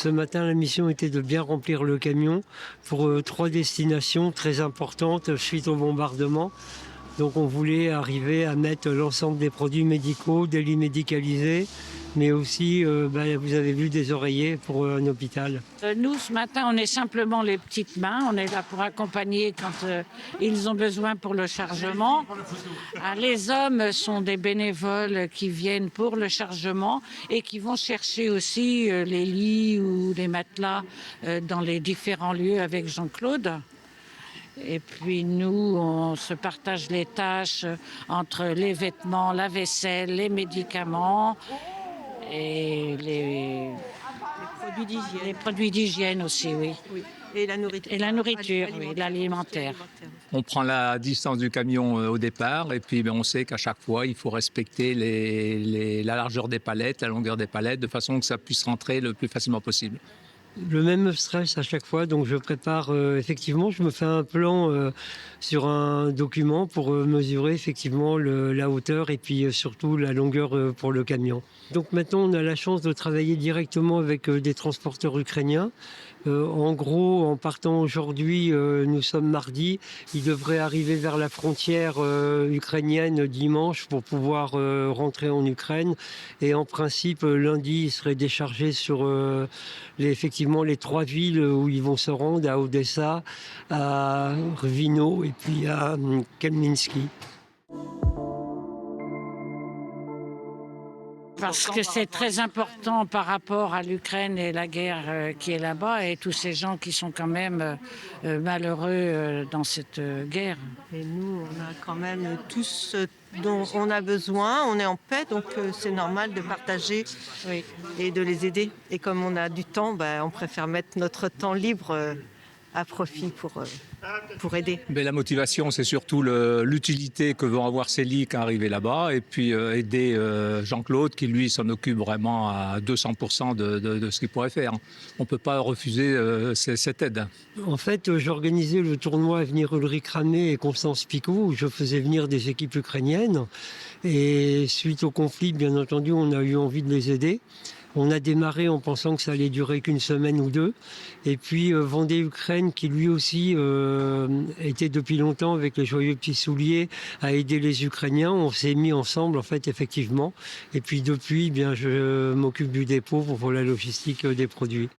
Ce matin, la mission était de bien remplir le camion pour 3 destinations très importantes suite au bombardement. Donc on voulait arriver à mettre l'ensemble des produits médicaux, des lits médicalisés, mais aussi, vous avez vu, des oreillers pour un hôpital. Nous, ce matin, on est simplement les petites mains. On est là pour accompagner quand ils ont besoin pour le chargement. Les hommes sont des bénévoles qui viennent pour le chargement et qui vont chercher aussi les lits ou les matelas dans les différents lieux avec Jean-Claude. Et puis nous, on se partage les tâches entre les vêtements, la vaisselle, les médicaments et les produits d'hygiène aussi, oui. Oui. Et la nourriture. Et la nourriture, oui, l'alimentaire. On prend la distance du camion au départ et puis on sait qu'à chaque fois, il faut respecter la largeur des palettes, la longueur des palettes, de façon que ça puisse rentrer le plus facilement possible. Le même stress à chaque fois, donc je prépare effectivement, je me fais un plan sur un document pour mesurer effectivement la hauteur et puis surtout la longueur pour le camion. Donc maintenant on a la chance de travailler directement avec des transporteurs ukrainiens. En gros, en partant aujourd'hui, nous sommes mardi, ils devraient arriver vers la frontière ukrainienne dimanche pour pouvoir rentrer en Ukraine. Et en principe, lundi, ils seraient déchargés sur effectivement les 3 villes où ils vont se rendre, à Odessa, à Rvino et puis à Kelminsky. Parce que c'est très important par rapport à l'Ukraine et la guerre qui est là-bas et tous ces gens qui sont quand même malheureux dans cette guerre. Et nous, on a quand même tout ce dont on a besoin. On est en paix, donc c'est normal de partager et de les aider. Et comme on a du temps, on préfère mettre notre temps libre à profit pour aider. Mais la motivation, c'est surtout l'utilité que vont avoir ces lits quand arrivés là-bas et puis aider Jean-Claude qui, lui, s'en occupe vraiment à 200% de ce qu'il pourrait faire. On ne peut pas refuser cette aide. En fait, j'organisais le tournoi Avenir Ulrich Ramé et Constance Picot où je faisais venir des équipes ukrainiennes. Et suite au conflit, bien entendu, on a eu envie de les aider. On a démarré en pensant que ça allait durer qu'une semaine ou 2. Et puis Vendée Ukraine, qui lui aussi était depuis longtemps avec les Joyeux Petits Souliers à aider les Ukrainiens. On s'est mis ensemble, en fait, effectivement. Et puis depuis, je m'occupe du dépôt pour la logistique des produits.